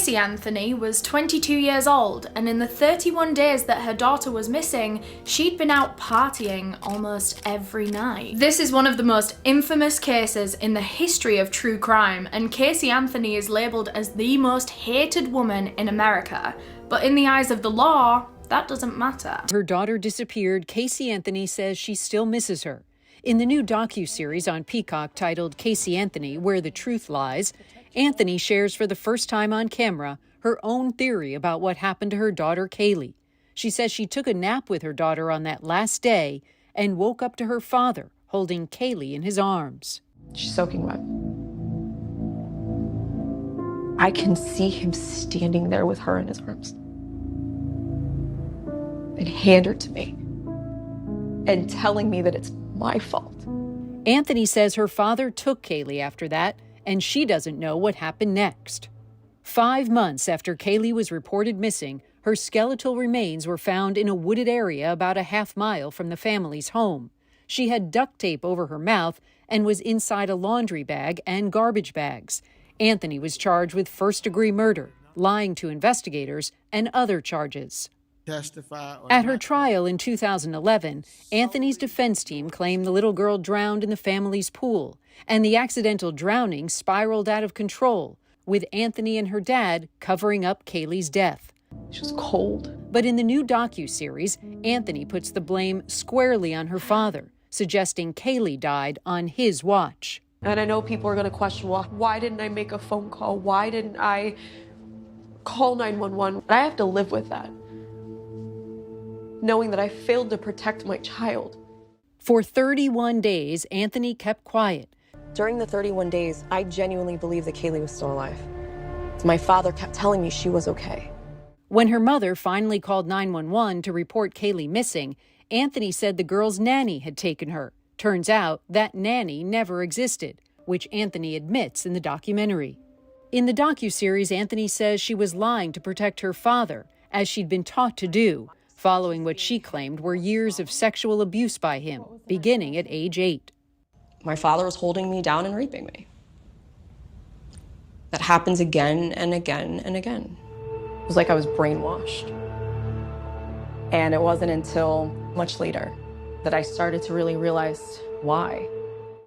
Caylee Anthony was 22 years old, and in the 31 days that her daughter was missing, she'd been out partying almost every night. This is one of the most infamous cases in the history of true crime, and Caylee Anthony is labeled as the most hated woman in America. But in the eyes of the law, that doesn't matter. Her daughter disappeared. Caylee Anthony says she still misses her. In the new docu-series on Peacock titled Caylee Anthony, Where the Truth Lies, Anthony shares for the first time on camera her own theory about what happened to her daughter Caylee. She says she took a nap with her daughter on that last day and woke up to her father holding Caylee in his arms. She's soaking wet. I can see him standing there with her in his arms and hand her to me and telling me that it's my fault. Anthony says her father took Caylee after that, and she doesn't know what happened next. 5 months after Caylee was reported missing, her skeletal remains were found in a wooded area about a half-mile from the family's home. She had duct tape over her mouth and was inside a laundry bag and garbage bags. Anthony was charged with first-degree murder, lying to investigators, and other charges. At her trial in 2011, Anthony's defense team claimed the little girl drowned in the family's pool, and the accidental drowning spiraled out of control, with Anthony and her dad covering up Caylee's death. She was cold. But in the new docu-series, Anthony puts the blame squarely on her father, suggesting Caylee died on his watch. And I know people are going to question, well, why didn't I make a phone call? Why didn't I call 911? I have to live with that, knowing that I failed to protect my child. For 31 days, Anthony kept quiet. During the 31 days, I genuinely believed that Caylee was still alive. My father kept telling me she was okay. When her mother finally called 911 to report Caylee missing, Anthony said the girl's nanny had taken her. Turns out that nanny never existed, which Anthony admits in the documentary. In the docuseries, Anthony says she was lying to protect her father, as she'd been taught to do, following what she claimed were years of sexual abuse by him, beginning at age 8. My father was holding me down and raping me. That happens again and again and again. It was like I was brainwashed. And it wasn't until much later that I started to really realize why.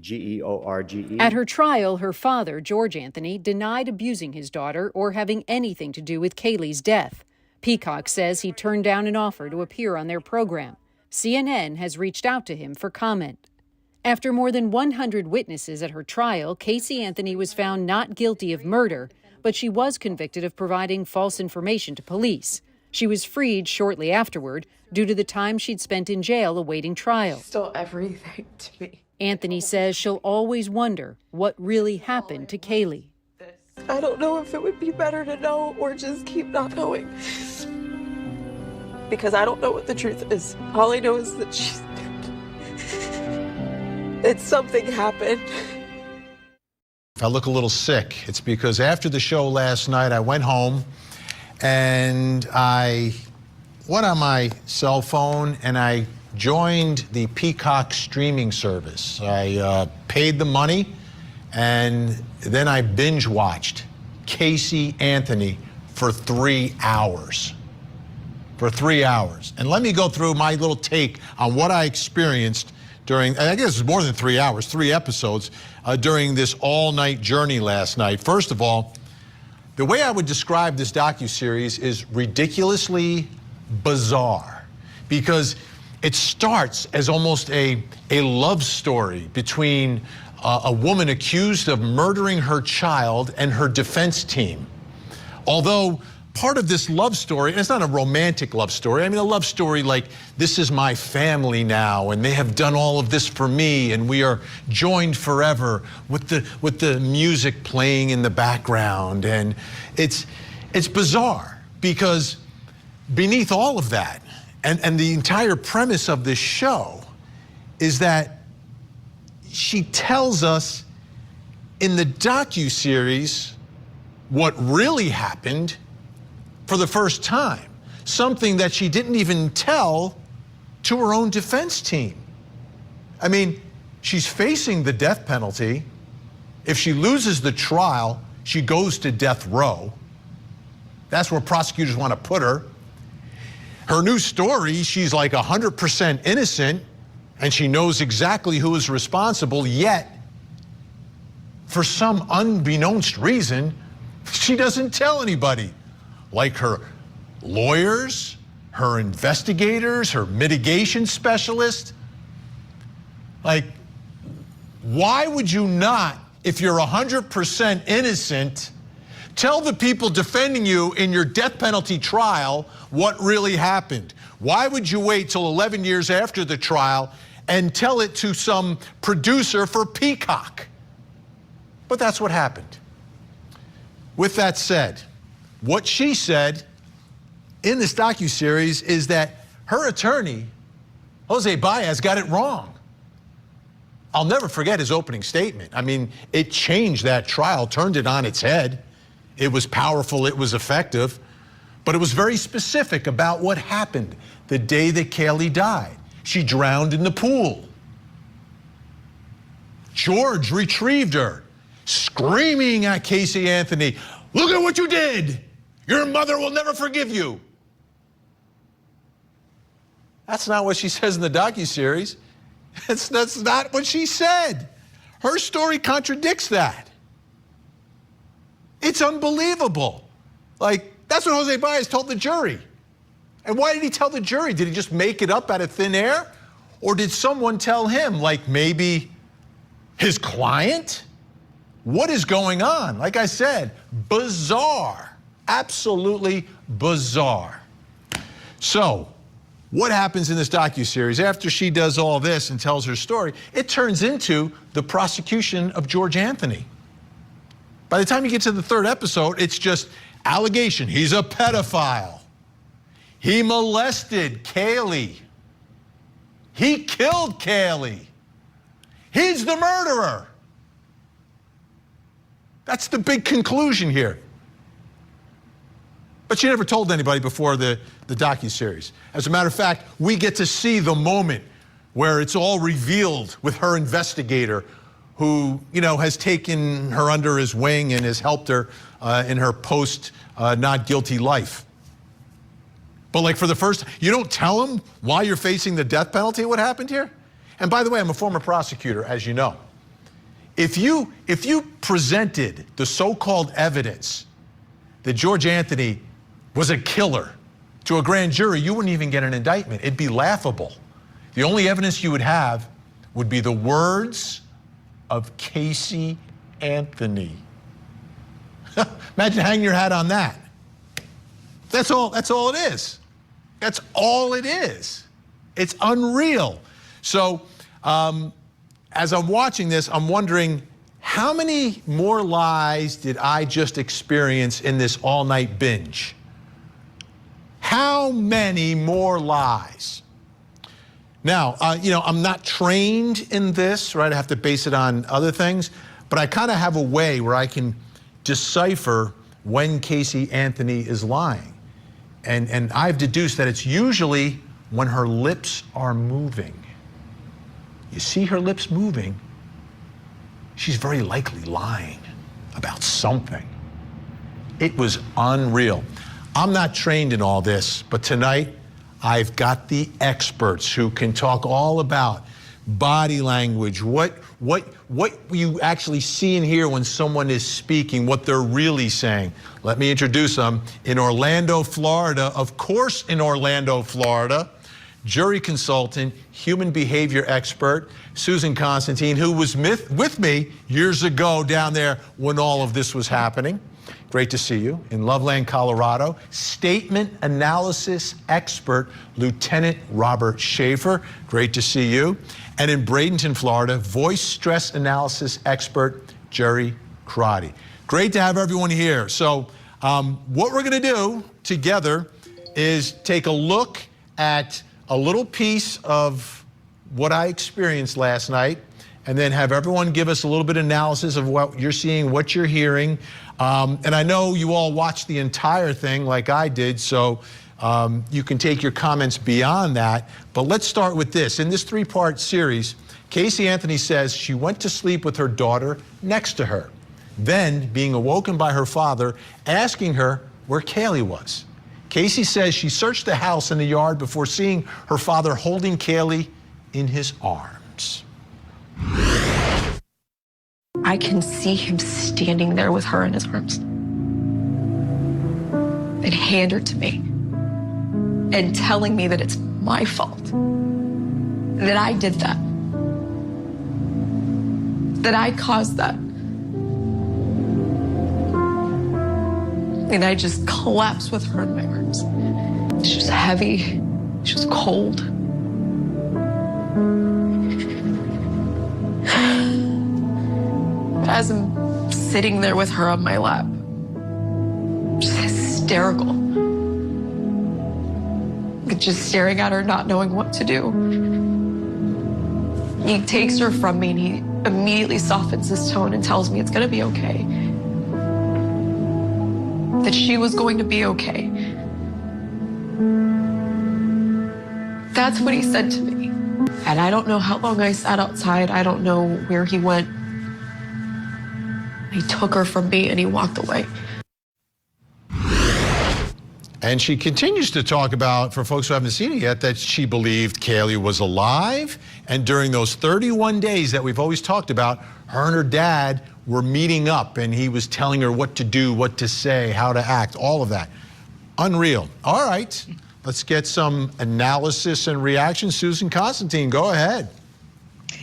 George. At her trial, her father, George Anthony, denied abusing his daughter or having anything to do with Caylee's death. Peacock says he turned down an offer to appear on their program. CNN has reached out to him for comment. After more than 100 witnesses at her trial, Caylee Anthony was found not guilty of murder, but she was convicted of providing false information to police. She was freed shortly afterward due to the time she'd spent in jail awaiting trial. Still everything to me. Anthony says she'll always wonder what really happened to Caylee. I don't know if it would be better to know or just keep not knowing. Because I don't know what the truth is. All I know is that something happened. If I look a little sick, it's because after the show last night, I went home and I went on my cell phone and I joined the Peacock streaming service. I paid the money and then I binge watched Caylee Anthony for 3 hours. For 3 hours. And let me go through my little take on what I experienced during, I guess it was more than 3 hours, 3 episodes, during this all-night journey last night. First of all, the way I would describe this docuseries is ridiculously bizarre, because it starts as almost a love story between a woman accused of murdering her child and her defense team. Although part of this love story, and it's not a romantic love story, I mean a love story like, this is my family now and they have done all of this for me and we are joined forever, with the music playing in the background. And it's bizarre because beneath all of that, and the entire premise of this show is that she tells us in the docuseries what really happened for the first time, something that she didn't even tell to her own defense team. I mean, she's facing the death penalty. If she loses the trial, she goes to death row. That's where prosecutors want to put her. Her new story, she's like 100% innocent, and she knows exactly who is responsible, yet, for some unbeknownst reason, she doesn't tell anybody. Like her lawyers, her investigators, her mitigation specialist. Like, why would you not, if you're 100% innocent, tell the people defending you in your death penalty trial what really happened? Why would you wait till 11 years after the trial and tell it to some producer for Peacock? But that's what happened. With that said, what she said in this docuseries is that her attorney, Jose Baez, got it wrong. I'll never forget his opening statement. I mean, it changed that trial, turned it on its head. It was powerful, it was effective, but it was very specific about what happened the day that Caylee died. She drowned in the pool. George retrieved her, screaming at Caylee Anthony, "Look at what you did! Your mother will never forgive you." That's not what she says in the docuseries. That's not what she said. Her story contradicts that. It's unbelievable. Like, that's what Jose Baez told the jury. And why did he tell the jury? Did he just make it up out of thin air? Or did someone tell him, like maybe his client? What is going on? Like I said, bizarre, absolutely bizarre. So, what happens in this docuseries after she does all this and tells her story? It turns into the prosecution of George Anthony. By the time you get to the third episode, it's just allegation. He's a pedophile. He molested Caylee. He killed Caylee. He's the murderer. That's the big conclusion here. But she never told anybody before the docuseries. As a matter of fact, we get to see the moment where it's all revealed with her investigator who, has taken her under his wing and has helped her in her post not guilty life. But like for the first, you don't tell them why you're facing the death penalty, what happened here? And by the way, I'm a former prosecutor, as you know. If you presented the so-called evidence that George Anthony was a killer to a grand jury, you wouldn't even get an indictment. It'd be laughable. The only evidence you would have would be the words of Caylee Anthony. Imagine hanging your hat on that. That's all it is. That's all it is. It's unreal. So as I'm watching this, I'm wondering, how many more lies did I just experience in this all-night binge? How many more lies? Now, I'm not trained in this, right? I have to base it on other things, but I kind of have a way where I can decipher when Caylee Anthony is lying. And I've deduced that it's usually when her lips are moving. You see her lips moving, she's very likely lying about something. It was unreal. I'm not trained in all this, but tonight I've got the experts who can talk all about body language, what you actually see and hear when someone is speaking, what they're really saying. Let me introduce them. In Orlando, Florida, of course in Orlando, Florida, jury consultant, human behavior expert, Susan Constantine, who was with me years ago down there when all of this was happening. Great to see you. In Loveland, Colorado, statement analysis expert, Lieutenant Robert Schaefer. Great to see you. And in Bradenton, Florida, voice stress analysis expert, Jerry Crotty. Great to have everyone here. So what we're going to do together is take a look at a little piece of what I experienced last night, and then have everyone give us a little bit of analysis of what you're seeing, what you're hearing. And I know you all watched the entire thing like I did, so you can take your comments beyond that. But let's start with this. In this three-part series, Caylee Anthony says she went to sleep with her daughter next to her, then being awoken by her father asking her where Caylee was. Casey says she searched the house and the yard before seeing her father holding Caylee in his arms. I can see him standing there with her in his arms and hand her to me and telling me that it's my fault, that I did that I caused that. And I just collapsed with her in my arms. She was heavy, she was cold. As I'm sitting there with her on my lap, just hysterical. Just staring at her, not knowing what to do. He takes her from me and he immediately softens his tone and tells me it's gonna be okay. That she was going to be okay. That's what he said to me. And I don't know how long I sat outside. I don't know where he went. He took her from me and he walked away. And she continues to talk about, for folks who haven't seen it yet, that she believed Caylee was alive. And during those 31 days that we've always talked about, her and her dad were meeting up and he was telling her what to do, what to say, how to act, all of that. Unreal. All right, let's get some analysis and reaction. Susan Constantine, go ahead.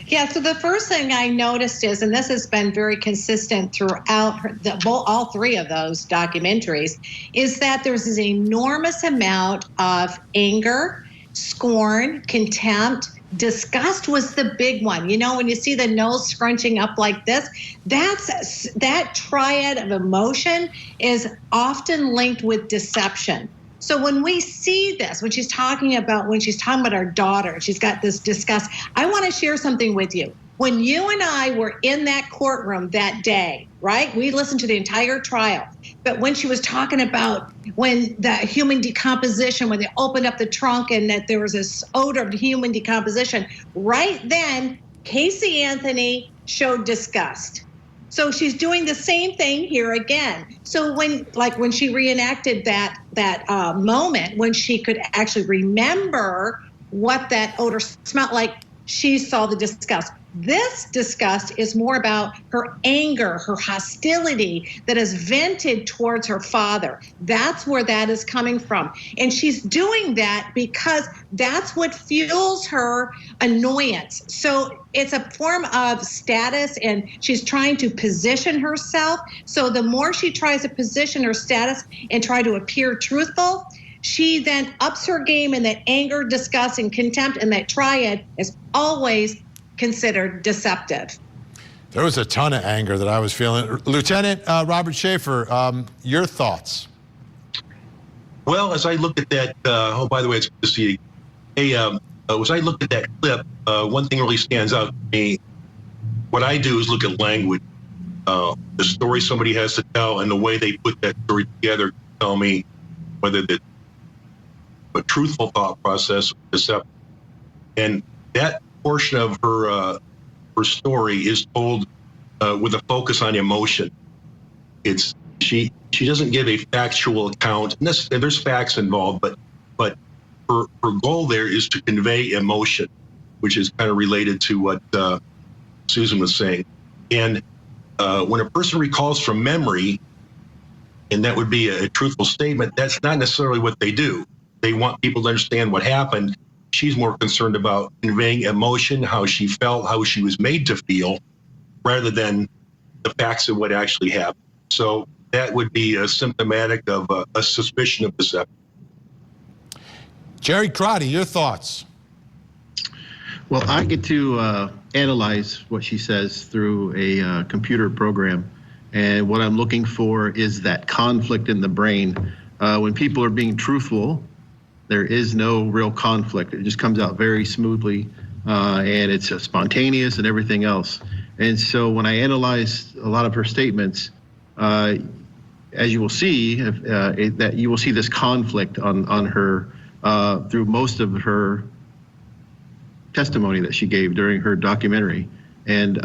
Yeah, so the first thing I noticed is, and this has been very consistent throughout all three of those documentaries, is that there's this enormous amount of anger, scorn, contempt. Disgust was the big one. You know, when you see the nose scrunching up like this, that triad of emotion is often linked with deception. So when we see this, when she's talking about our daughter, she's got this disgust. I want to share something with you. When you and I were in that courtroom that day, right? We listened to the entire trial. But when she was talking about when the human decomposition, when they opened up the trunk and that there was this odor of human decomposition, right then, Caylee Anthony showed disgust. So she's doing the same thing here again. So when she reenacted that moment, when she could actually remember what that odor smelled like, she saw the disgust. This disgust is more about her anger, her hostility that is vented towards her father. That's where that is coming from. And she's doing that because that's what fuels her annoyance. So it's a form of status, and she's trying to position herself. So the more she tries to position her status and try to appear truthful, she then ups her game, and that anger, disgust, and contempt, and that triad is always considered deceptive. There was a ton of anger that I was feeling. Lieutenant Robert Schaefer, your thoughts? Well, as I looked at that, oh, by the way, it's good to see you. Hey, as I looked at that clip, one thing really stands out to me. What I do is look at language, the story somebody has to tell, and the way they put that story together to tell me whether a truthful thought process or deceptive. And that portion of her story is told with a focus on emotion. It's she doesn't give a factual account. And there's facts involved, but her goal there is to convey emotion, which is kind of related to what Susan was saying. And when a person recalls from memory, and that would be a truthful statement, that's not necessarily what they do. They want people to understand what happened. She's more concerned about conveying emotion, how she felt, how she was made to feel, rather than the facts of what actually happened. So that would be symptomatic of a suspicion of deception. Jerry Crotty, your thoughts? Well, I get to analyze what she says through a computer program. And what I'm looking for is that conflict in the brain. When people are being truthful, there is no real conflict. It just comes out very smoothly, and it's spontaneous and everything else. And so when I analyze a lot of her statements, as you will see, that you will see this conflict on her through most of her testimony that she gave during her documentary. And,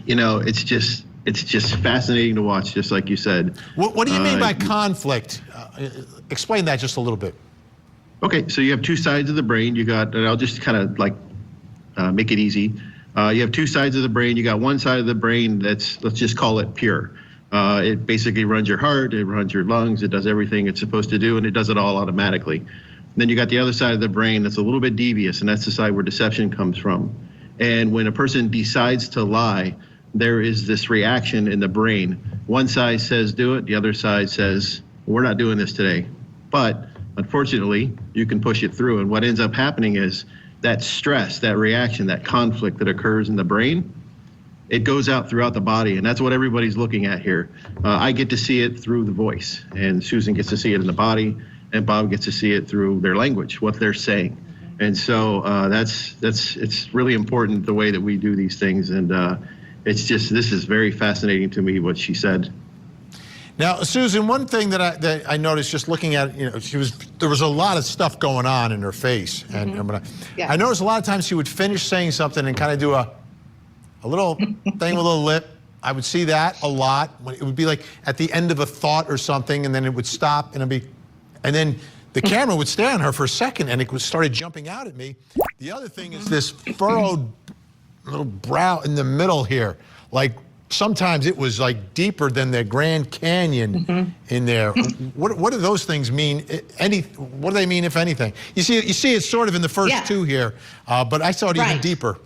you know, it's just, it's just fascinating to watch, just like you said. What do you mean by conflict? Explain that just a little bit. Okay, so you have two sides of the brain. You got, and I'll just kind of like make it easy. You have two sides of the brain. You got one side of the brain that's, let's just call it pure. It basically runs your heart, it runs your lungs, it does everything it's supposed to do, and it does it all automatically. And then you got the other side of the brain that's a little bit devious, and that's the side where deception comes from. And when a person decides to lie, there is this reaction in the brain. One side says do it, the other side says we're not doing this today. But unfortunately, you can push it through, and what ends up happening is that stress, that reaction, that conflict that occurs in the brain, it goes out throughout the body, and that's what everybody's looking at here. I get to see it through the voice, and Susan gets to see it in the body, and Bob gets to see it through their language, what they're saying. And so it's really important the way that we do these things, and it's just, this is very fascinating to me what she said. Now, Susan, one thing that I noticed just looking at, there was a lot of stuff going on in her face, and I noticed a lot of times she would finish saying something and kind of do a little thing with a lip. I would see that a lot. It would be like at the end of a thought or something, and then it would stop, and then the camera would stay on her for a second, and it started jumping out at me. The other thing is this furrowed little brow in the middle here, like. Sometimes it was like deeper than the Grand Canyon in there. What do those things mean? What do they mean, if anything? You see it sort of in the first two here, but I saw it even deeper.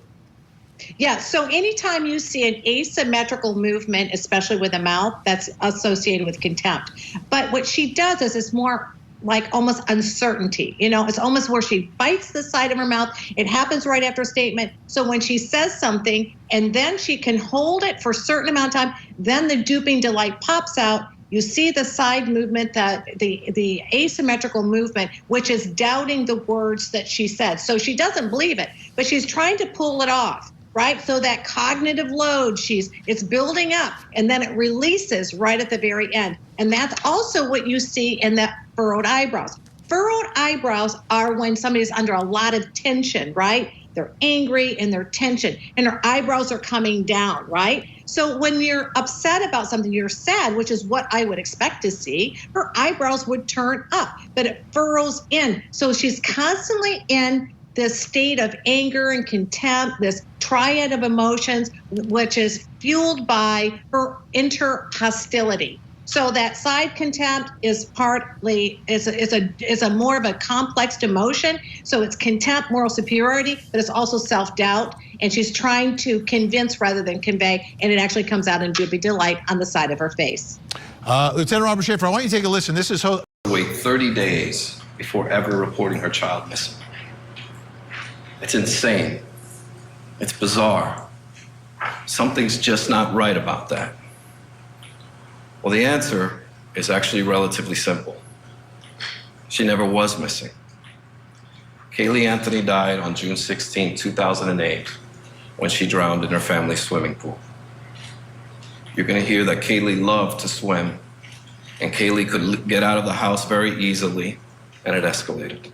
Yeah, so anytime you see an asymmetrical movement, especially with the mouth, that's associated with contempt. But what she does is it's more like almost uncertainty. It's almost where she bites the side of her mouth. It happens right after a statement. So when she says something and then she can hold it for a certain amount of time, then the duping delight pops out. You see the side movement, that the asymmetrical movement, which is doubting the words that she said. So she doesn't believe it, but she's trying to pull it off. Right? So that cognitive load, it's building up, and then it releases right at the very end. And that's also what you see in the furrowed eyebrows. Furrowed eyebrows are when somebody's under a lot of tension, right? They're angry and they're tension, and their eyebrows are coming down, right? So when you're upset about something, you're sad, which is what I would expect to see, her eyebrows would turn up, but it furrows in. So she's constantly in this state of anger and contempt, this triad of emotions, which is fueled by her inter-hostility. So that side contempt is partly, is a more of a complex emotion. So it's contempt, moral superiority, but it's also self-doubt. And she's trying to convince rather than convey, and it actually comes out in droopy delight on the side of her face. Lieutenant Robert Schaefer, I want you to take a listen. This is wait 30 days before ever reporting her child missing. It's insane. It's bizarre. Something's just not right about that. Well, the answer is actually relatively simple. She never was missing. Caylee Anthony died on June 16, 2008, when she drowned in her family's swimming pool. You're going to hear that Caylee loved to swim, and Caylee could get out of the house very easily, and it escalated.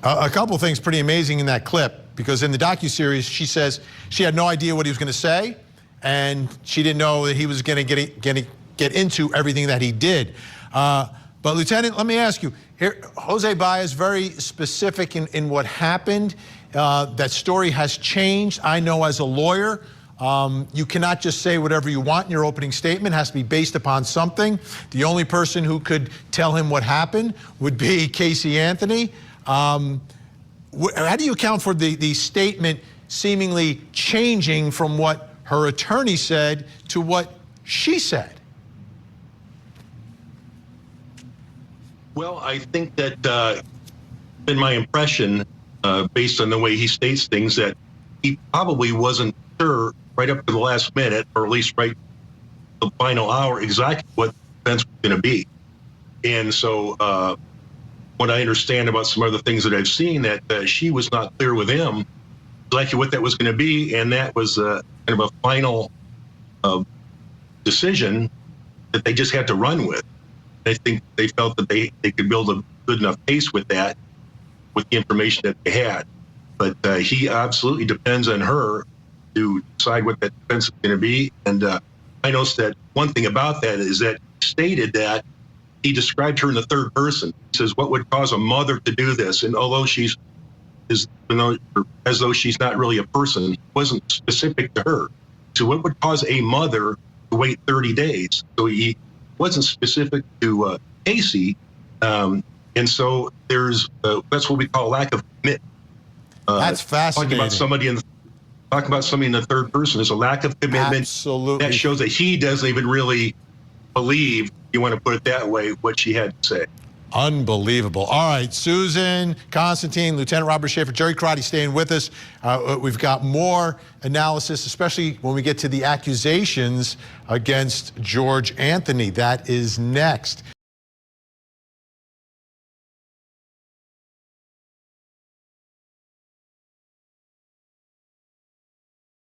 A couple things pretty amazing in that clip, because in the docuseries, she says she had no idea what he was going to say, and she didn't know that he was going to get into everything that he did. But Lieutenant, let me ask you, here, Jose Baez, very specific in what happened. That story has changed. I know as a lawyer, you cannot just say whatever you want in your opening statement. It has to be based upon something. The only person who could tell him what happened would be Caylee Anthony. How do you account for the statement seemingly changing from what her attorney said to what she said? Well, I think that in my impression, based on the way he states things, that he probably wasn't sure right up to the last minute, or at least right the final hour, exactly what the events were going to be. And so what I understand about some other things that I've seen, that she was not clear with him exactly what that was going to be, and that was kind of a final decision that they just had to run with. I think they felt that they could build a good enough case with that, with the information that they had. But he absolutely depends on her to decide what that defense is going to be. And I noticed that one thing about that is that he stated that he described her in the third person. He says, what would cause a mother to do this? And although as though she's not really a person, it wasn't specific to her. So what would cause a mother to wait 30 days? So he wasn't specific to Casey. And so there's, that's what we call lack of commitment. That's fascinating. Talking about somebody in the third person is a lack of commitment. Absolutely. That shows that he doesn't even really believe, you want to put it that way, what she had to say. Unbelievable. All right, Susan, Constantine, Lieutenant Robert Schaefer, Jerry Karate staying with us. We've got more analysis, especially when we get to the accusations against George Anthony. That is next.